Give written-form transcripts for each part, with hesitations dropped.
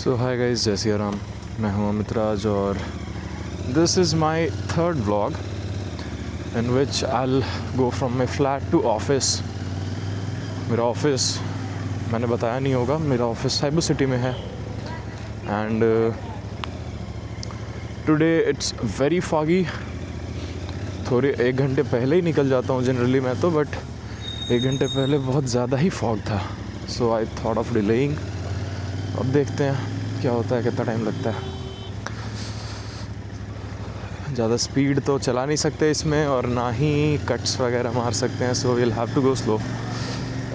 सो hi guys, जय सिया राम। मैं हूं अमित राज और this is my third vlog in which I go from my flat to office. मेरा office मैंने बताया नहीं होगा, मेरा ऑफिस साइबर सिटी में है and today it's very foggy. थोड़े 1 घंटे पहले ही निकल जाता हूँ जनरली मैं तो, बट 1 घंटे पहले बहुत ज़्यादा ही फॉग था। सो आई थॉट ऑफ डिलेइंग। अब देखते हैं क्या होता है, कितना टाइम लगता है। ज़्यादा स्पीड तो चला नहीं सकते इसमें और ना ही कट्स वगैरह मार सकते हैं, so will have to go slow.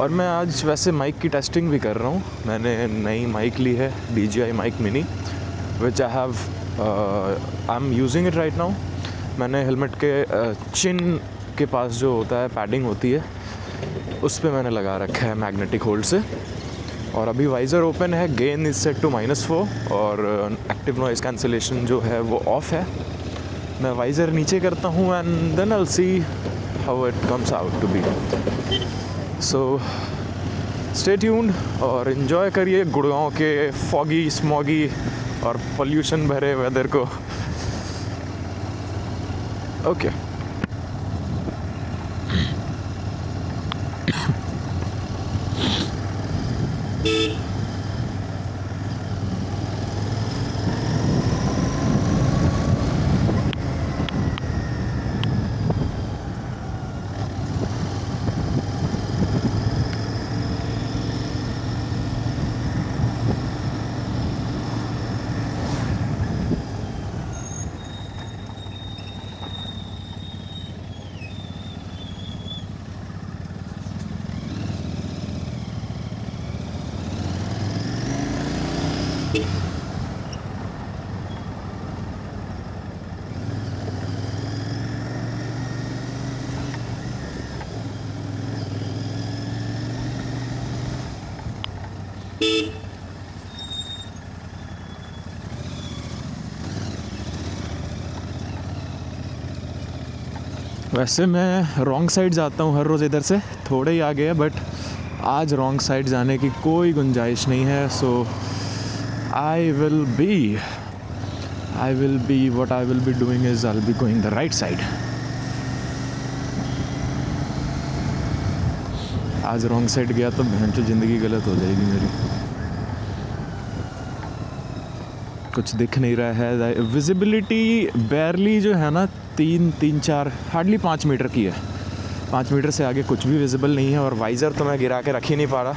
और मैं आज वैसे माइक की टेस्टिंग भी कर रहा हूँ। मैंने नई माइक ली है, DJI mic mini, which I am using it right now. मैंने हेलमेट के चिन के पास जो होता है पैडिंग होती है, उस पर मैंने लगा रखा है मैग्नेटिक होल्ड से। और अभी वाइज़र ओपन है, गेन इज सेट टू -4 और एक्टिव नॉइज़ कैंसिलेशन जो है वो ऑफ है। मैं वाइज़र नीचे करता हूँ and then I will see how it comes out to be. So stay tuned और इन्जॉय करिए गुड़गांव के फॉगी, स्मॉगी और पोल्यूशन भरे वेदर को। ओके वैसे मैं रॉन्ग साइड जाता हूँ हर रोज़ इधर से, थोड़े ही आगे है, बट आज रॉन्ग साइड जाने की कोई गुंजाइश नहीं है। So I will be what I will be doing is I will be going the right side. आज रॉन्ग साइड गया तो भैंचो ज़िंदगी गलत हो जाएगी मेरी। कुछ दिख नहीं रहा है, विजिबिलिटी बैरली जो है ना 3-4 हार्डली 5 मीटर की है। 5 मीटर से आगे कुछ भी विजिबल नहीं है और वाइज़र तो मैं गिरा के रख ही नहीं पा रहा।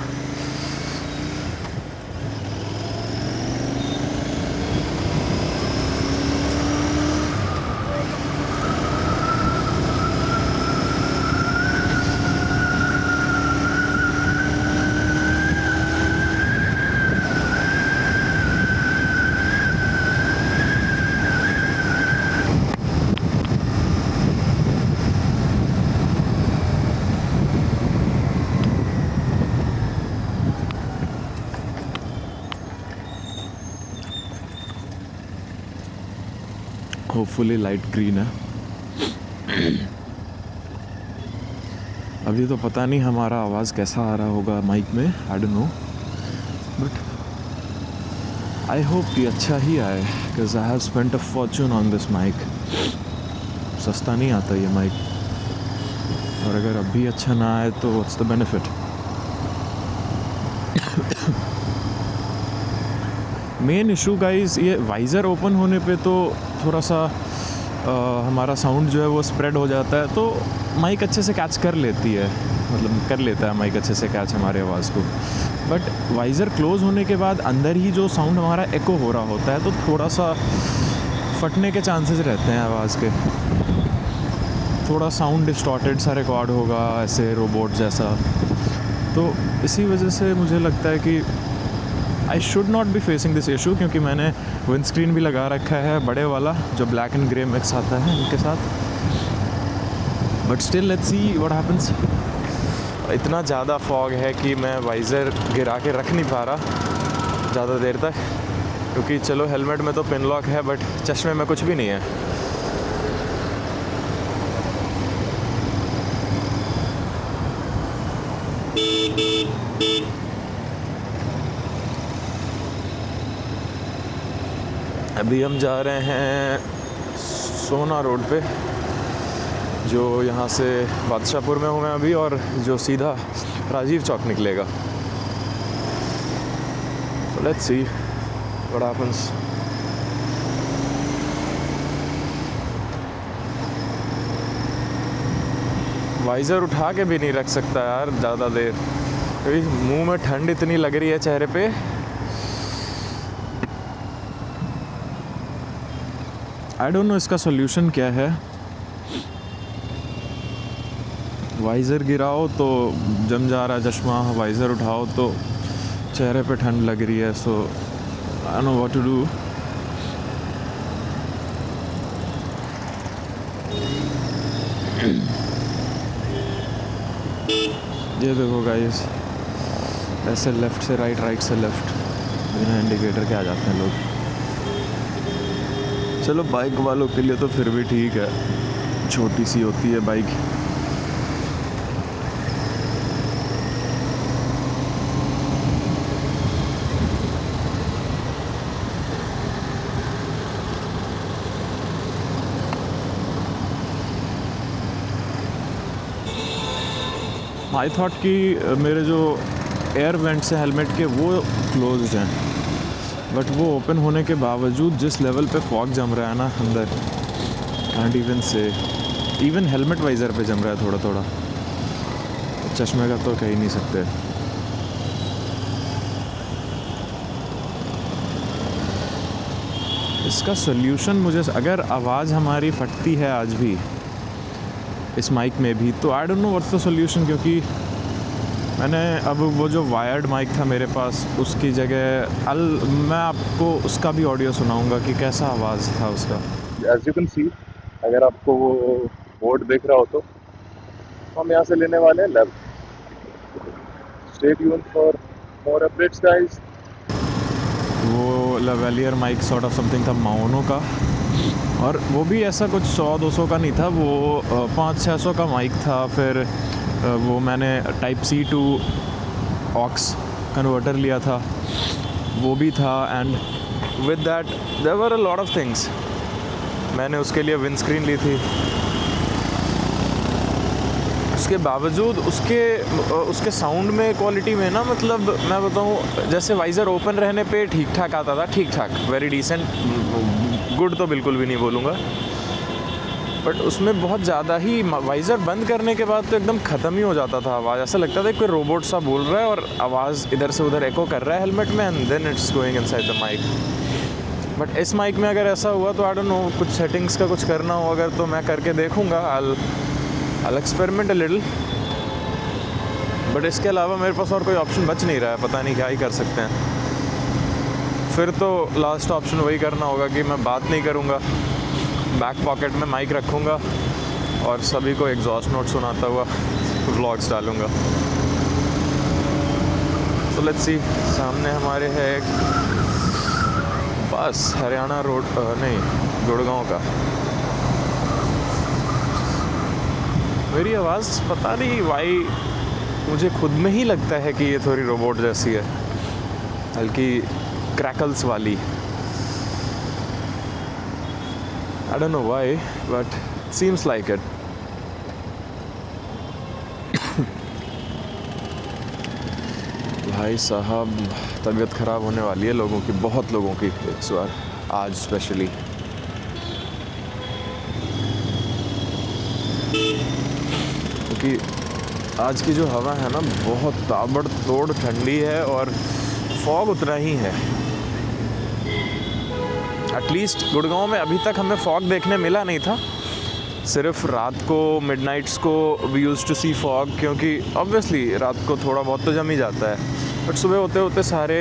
होपफुली लाइट ग्रीन है। अभी तो पता नहीं हमारा आवाज़ कैसा आ रहा होगा माइक में, I don't know, but I hope ये अच्छा ही आए because I have spent a fortune on this mic. सस्ता नहीं आता ये माइक, और अगर अब भी अच्छा ना आए तो what's the benefit. Main issue guys, ये वाइज़र ओपन होने पे तो थोड़ा सा हमारा साउंड जो है वो स्प्रेड हो जाता है, तो माइक अच्छे से कैच कर लेती है, मतलब कर लेता है माइक अच्छे से कैच हमारे आवाज़ को। बट वाइज़र क्लोज़ होने के बाद अंदर ही जो साउंड हमारा एको हो रहा होता है, तो थोड़ा सा फटने के चांसेस रहते हैं आवाज़ के। थोड़ा साउंड डिस्टॉर्टेड सा रिकॉर्ड होगा, ऐसे रोबोट जैसा। तो इसी वजह से मुझे लगता है कि I should not be facing this issue, क्योंकि मैंने विंड स्क्रीन भी लगा रखा है बड़े वाला जो ब्लैक एंड ग्रे मिक्स आता है इनके साथ। But still let's see what happens. इतना ज़्यादा फॉग है कि मैं वाइज़र गिरा के रख नहीं पा रहा ज़्यादा देर तक, क्योंकि चलो हेलमेट में तो पिन लॉक है बट चश्मे में कुछ भी नहीं है। अभी हम जा रहे हैं सोना रोड पे, जो यहाँ से बादशाहपुर में हूँ मैं अभी, और जो सीधा राजीव चौक निकलेगा। So let's see what happens. Visor उठा के भी नहीं रख सकता यार ज़्यादा देर, क्योंकि मुंह में ठंड इतनी लग रही है चेहरे पे। आई डोंट नो इसका सोल्यूशन क्या है। वाइज़र गिराओ तो जम जा रहा है चश्मा, वाइज़र उठाओ तो चेहरे पे ठंड लग रही है। So I know what to do. ये देखो गाइस, ऐसे लेफ़्ट से राइट, राइट से लेफ़्ट बिना इंडिकेटर के आ जाते हैं लोग। चलो बाइक वालों के लिए तो फिर भी ठीक है, छोटी सी होती है बाइक। आई थॉट कि मेरे जो एयर वेंट्स हैं हेलमेट के वो क्लोज्ड हैं, बट वो ओपन होने के बावजूद जिस लेवल पे फॉग जम रहा है ना अंदर, कांट इवन से, इवन हेलमेट वाइज़र पे जम रहा है थोड़ा थोड़ा, चश्मे का तो कह ही नहीं सकते। इसका सोल्यूशन मुझे, अगर आवाज़ हमारी फटती है आज भी इस माइक में भी, तो I don't know what's the solution, क्योंकि मैंने अब वो जो वायर्ड माइक था मेरे पास, उसकी जगह मैं आपको उसका भी ऑडियो सुनाऊंगा कि कैसा आवाज़ था उसका। एज यू कैन सी, अगर आपको वो बोर्ड दिख रहा हो तो हम यहाँ से लेने वाले हैं left. Stay tuned for more updates guys. वो lavalier mic sort of something था माउनो का, और वो भी ऐसा कुछ 100-200 का नहीं था, वो 500-600 का माइक था। फिर वो मैंने type C to aux converter लिया था, वो भी था। And with that there were a lot of things. मैंने उसके लिए विंड स्क्रीन ली थी, उसके बावजूद उसके साउंड में, क्वालिटी में ना, मतलब मैं बताऊँ, जैसे वाइज़र ओपन रहने पे ठीक ठाक आता था, ठीक ठाक, वेरी डिसेंट, गुड तो बिल्कुल भी नहीं बोलूँगा, बट उसमें बहुत ज़्यादा ही वाइज़र बंद करने के बाद तो एकदम ख़त्म ही हो जाता था आवाज़। ऐसा लगता था कोई रोबोट सा बोल रहा है और आवाज़ इधर से उधर एको कर रहा है हेलमेट में, and then it's going inside the mic. But इस माइक में अगर ऐसा हुआ तो आई डोंट नो, कुछ सेटिंग्स का कुछ करना हो अगर, तो मैं करके देखूँगा। I'll experiment a little, but इसके अलावा मेरे पास और कोई ऑप्शन बच नहीं रहा है, पता नहीं क्या ही कर सकते हैं। फिर तो लास्ट ऑप्शन वही करना होगा कि मैं बात नहीं करूँगा, बैक पॉकेट में माइक रखूँगा और सभी को एग्जॉस्ट नोट सुनाता हुआ व्लॉग्स डालूँगा। तो लेट्स सी, सामने हमारे है एक बस, हरियाणा रोड, नहीं, गुड़गांव का। मेरी आवाज़ पता नहीं वाई, मुझे खुद में ही लगता है कि ये थोड़ी रोबोट जैसी है, हल्की क्रैकल्स वाली। आई don't know why, but seems like it. भाई साहब, तबीयत ख़राब होने वाली है लोगों की, बहुत लोगों की इस बार, आज स्पेशली। क्योंकि आज की जो हवा है ना, बहुत ताबड़तोड़ ठंडी है और फॉग उतना ही है। एटलीस्ट गुड़गांव में अभी तक हमें फॉग देखने मिला नहीं था, सिर्फ रात को, मिडनाइट्स को we used to see fog, क्योंकि ऑब्वियसली रात को थोड़ा बहुत तो जम ही जाता है, बट सुबह होते होते सारे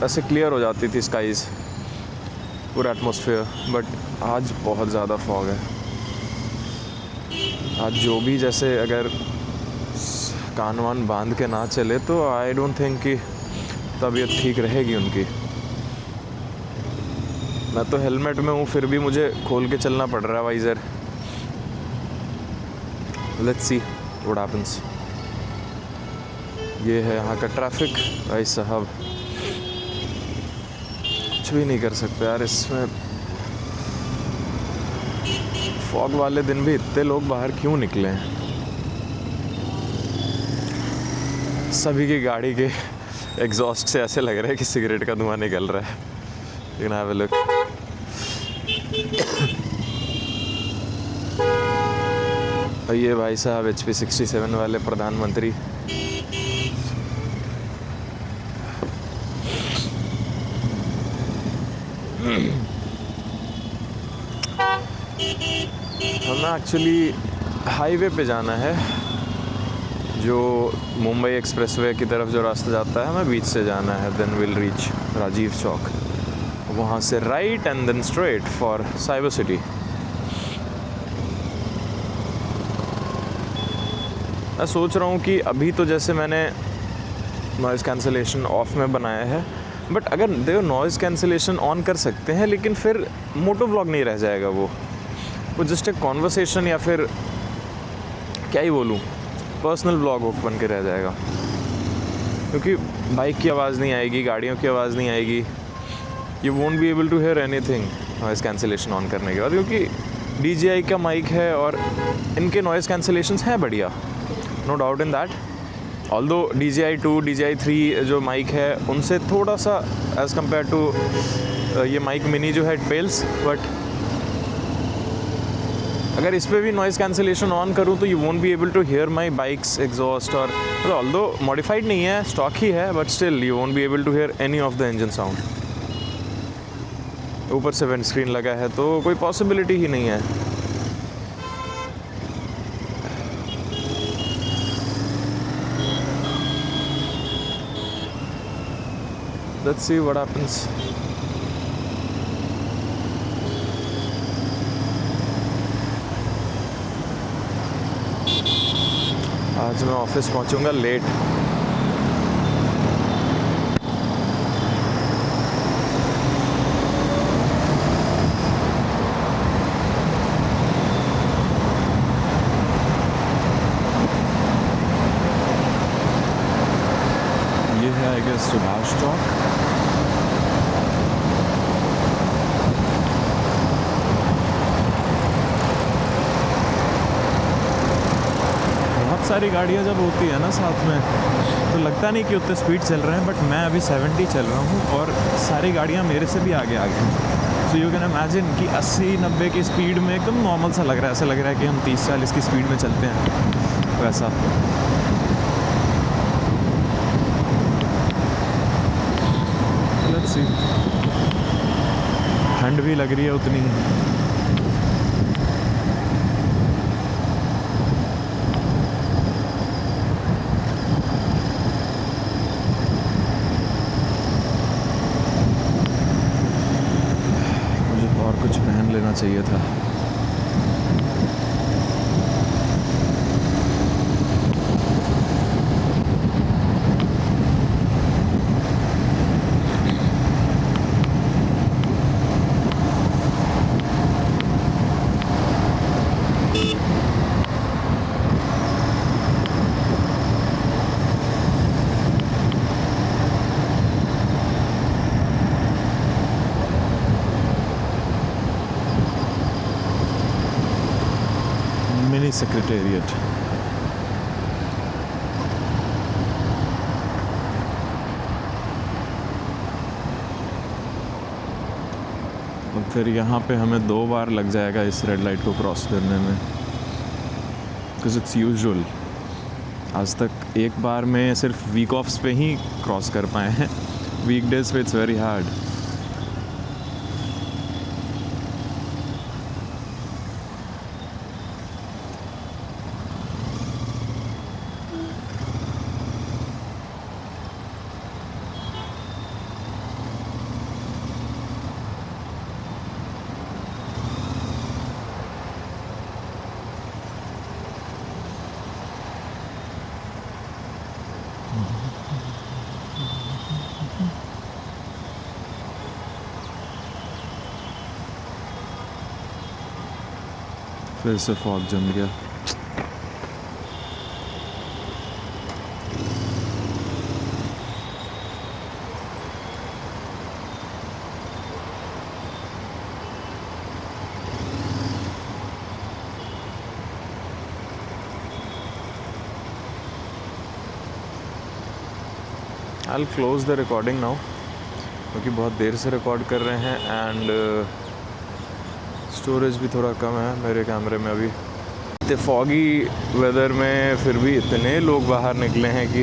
ऐसे क्लियर हो जाती थी स्काइज़, पूरा एटमॉस्फेयर। बट आज बहुत ज़्यादा फॉग है। आज जो भी जैसे अगर कान वान बांध के ना चले तो आई डोंट थिंक कि तबीयत ठीक रहेगी उनकी। मैं तो हेलमेट में हूँ, फिर भी मुझे खोल के चलना पड़ रहा है visor. Let's see what happens. ये है यहाँ का ट्रैफिक। भाई साहब, कुछ भी नहीं कर सकते यार इसमें। फॉग वाले दिन भी इतने लोग बाहर क्यों निकले हैं? सभी की गाड़ी के एग्जॉस्ट से ऐसे लग रहा है कि सिगरेट का धुआं निकल रहा है। लेकिन हैव अ लुक, ये भाई साहब HP 67 वाले प्रधानमंत्री। हमें एक्चुअली हाईवे पे जाना है, जो मुंबई एक्सप्रेसवे की तरफ जो रास्ता जाता है, हमें बीच से जाना है। Then will reach Rajiv Chowk, वहाँ से right and then straight for cyber city. मैं सोच रहा हूँ कि अभी तो जैसे मैंने नॉइज़ कैंसलेशन ऑफ में बनाया है, बट अगर देखो नॉइज़ कैंसलेशन ऑन कर सकते हैं, लेकिन फिर मोटो व्लॉग नहीं रह जाएगा। वो जस्ट एक कॉन्वर्सेशन या फिर क्या ही बोलूँ, पर्सनल व्लॉग बन के रह जाएगा। क्योंकि बाइक की आवाज़ नहीं आएगी, गाड़ियों की आवाज़ नहीं आएगी। You won't be able to hear anything noise cancellation on करने के बाद, क्योंकि DJI का माइक है और इनके नॉइज़ कैंसलेशंस हैं बढ़िया, no doubt in that. Although DJI 2, DJI 3 जो माइक है उनसे थोड़ा सा एज़ कम्पेयर टू ये माइक मिनी जो है इट पेल्स, बट अगर इस पर भी नॉइज़ कैंसलेशन ऑन करूँ तो you won't be able to hear my bike's exhaust. और ऑल्दो मॉडिफाइड नहीं है, स्टॉक ही है, but still you won't be able to hear any of the engine sound. ऊपर से विंड स्क्रीन लगा है तो कोई पॉसिबिलिटी ही नहीं है। Let's see what happens. आज मैं ऑफिस पहुंचूंगा लेट। ये है आई गेस सुभाष चौक। सारी गाड़ियाँ जब होती है ना साथ में तो लगता नहीं कि उतने स्पीड चल रहे हैं, बट मैं अभी 70 चल रहा हूँ और सारी गाड़ियाँ मेरे से भी आगे हैं। सो यू कैन इमेजिन कि 80-90 की स्पीड में एकदम नॉर्मल सा लग रहा है, ऐसा लग रहा है कि हम 30-40 की स्पीड में चलते हैं वैसा। लेट्स सी, ठंड भी लग रही है उतनी। कुछ पहन लेना चाहिए था। Mini secretariat. और फिर यहाँ पे हमें 2 बार लग जाएगा इस रेड लाइट को क्रॉस करने में, बिकॉज इट्स यूजुअल। आज तक एक बार में सिर्फ वीक ऑफ्स पे ही क्रॉस कर पाए हैं, वीकडेज पे इट्स वेरी हार्ड। फिर से फॉग जम गया। I'll close the recording now क्योंकि बहुत देर से रिकॉर्ड कर रहे हैं एंड स्टोरेज भी थोड़ा कम है मेरे कैमरे में अभी। इतने फॉगी वेदर में फिर भी इतने लोग बाहर निकले हैं कि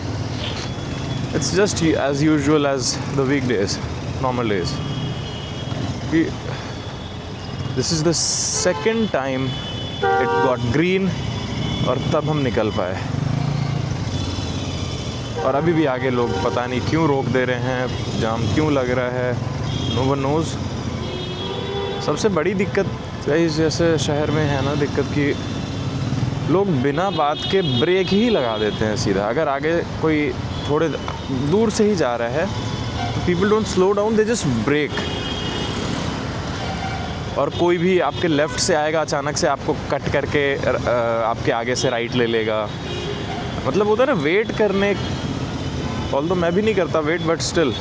it's just as usual as the week days, normal days. कि this is the second time it got green और तब हम निकल पाए, और अभी भी आगे लोग पता नहीं क्यों रोक दे रहे हैं, जाम क्यों लग रहा है, नो वन नोज़। सबसे बड़ी दिक्कत इस जैसे शहर में है ना दिक्कत कि लोग बिना बात के ब्रेक ही लगा देते हैं सीधा। अगर आगे कोई थोड़े दूर से ही जा रहा है तो people don't slow down, they just brake. और कोई भी आपके लेफ़्ट से आएगा अचानक से आपको कट करके आपके आगे से राइट ले लेगा। मतलब होता है ना वेट करने, ऑल्दो मैं भी नहीं करता वेट, बट स्टिल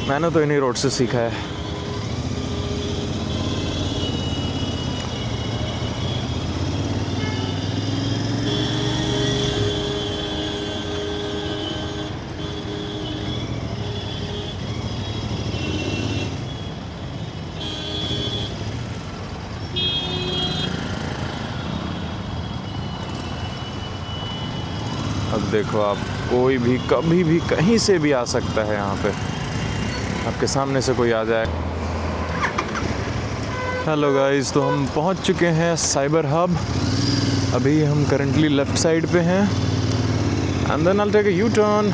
मैंने तो इन्हीं रोड से सीखा है। अब देखो आप, कोई भी कभी भी कहीं से भी आ सकता है यहाँ पे, आपके सामने से कोई आ जाए। हेलो गाइस, तो हम पहुँच चुके हैं साइबर हब। अभी हम करंटली लेफ़्ट साइड पे हैं and then I will take a U turn,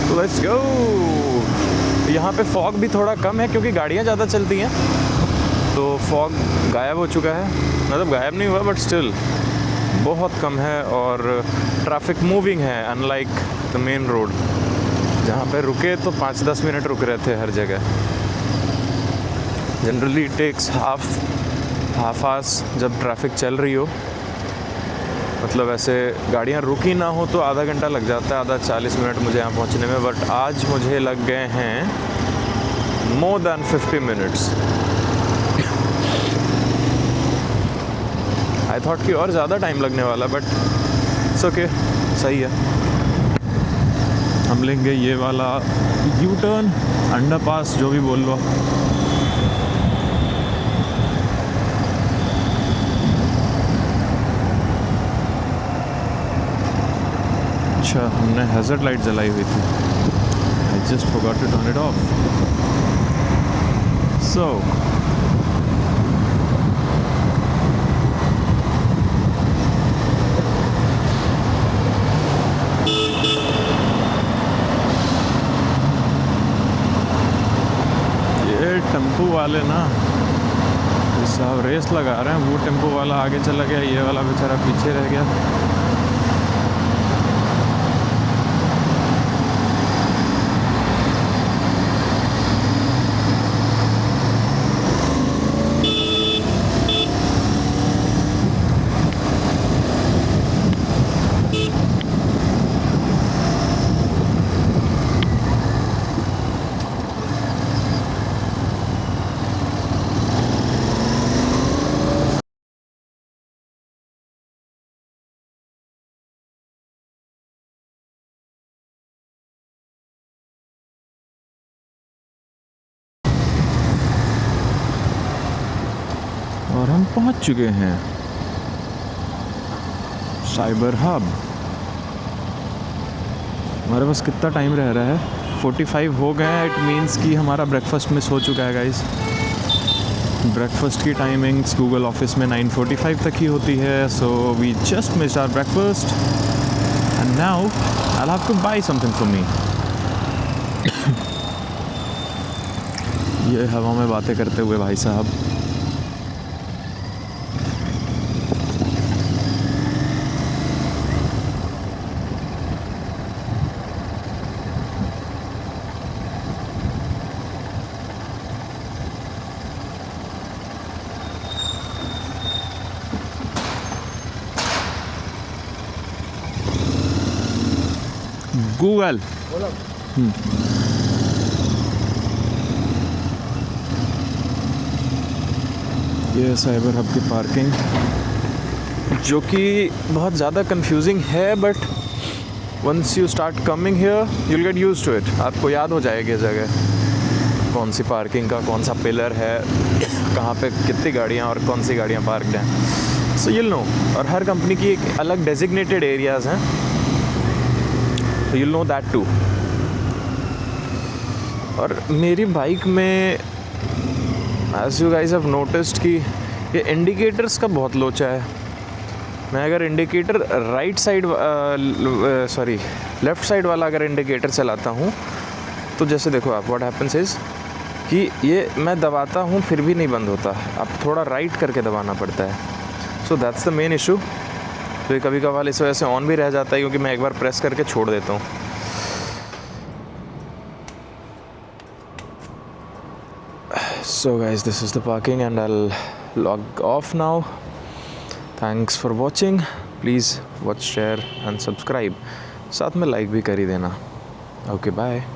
तो लेट्स गो। यहाँ पे फॉग भी थोड़ा कम है क्योंकि गाड़ियाँ ज़्यादा चलती हैं, तो फॉग गायब हो चुका है। मतलब गायब नहीं हुआ बट स्टिल बहुत कम है, और ट्रैफिक मूविंग है अनलाइक द मेन रोड जहाँ पे रुके तो 5-10 मिनट रुक रहे थे हर जगह। जनरली टेक्स हाफ आवर्स जब ट्रैफिक चल रही हो, मतलब ऐसे गाड़ियाँ रुकी ना हो तो आधा घंटा लग जाता है, आधा 40 मिनट मुझे यहाँ पहुँचने में। बट आज मुझे लग गए हैं more than 50 minutes. I thought कि और ज़्यादा टाइम लगने वाला, बट इट्स ओके, सही है। हम लेंगे ये वाला यू टर्न, अंडरपास जो भी बोल लो। अच्छा, हमने हैज़र्ड लाइट जलाई हुई थी, I just forgot to turn it off. So tempo वाले ना साहब रेस लगा रहे हैं। वो टेम्पो वाला आगे चला गया, ये वाला बेचारा पीछे रह गया। और हम पहुंच चुके हैं साइबर हब। हमारे पास कितना टाइम रह रहा है? 45 हो गए हैं। इट मीन्स कि हमारा ब्रेकफास्ट मिस हो चुका है गाइस। ब्रेकफास्ट की टाइमिंग्स गूगल ऑफिस में 9:45 तक ही होती है, so we just missed our breakfast and now I will have to buy something for me. ये हवा में बातें करते हुए भाई साहब। गूगल ये साइबर हब की पार्किंग, जो कि बहुत ज़्यादा कंफ्यूजिंग है, but once you start coming here you'll get used to it. आपको याद हो जाएगी ये जगह कौन सी पार्किंग का कौन सा पिलर है, कहाँ पे कितनी गाड़ियाँ और कौन सी गाड़ियाँ पार्कड हैं. So you'll no. और हर कंपनी की एक अलग डेजिग्नेटेड एरियाज़ हैं, तो यूल नो दैट टू. और मेरी बाइक में as you guys have noticed कि ये इंडिकेटर्स का बहुत लोचा है. मैं अगर indicator right side left side वाला अगर इंडिकेटर चलाता हूँ तो जैसे देखो आप, व्हाट हैपेंस इज़ कि ये मैं दबाता हूँ फिर भी नहीं बंद होता. अब थोड़ा राइट करके दबाना पड़ता है. So that's the main issue. तो ये कभी कभार इस वजह से ऑन भी रह जाता है क्योंकि मैं एक बार प्रेस करके छोड़ देता हूँ. So guys, this is the parking and I'll log off now. Thanks for watching. Please watch, share and subscribe. साथ में like भी कर ही देना. Okay, bye.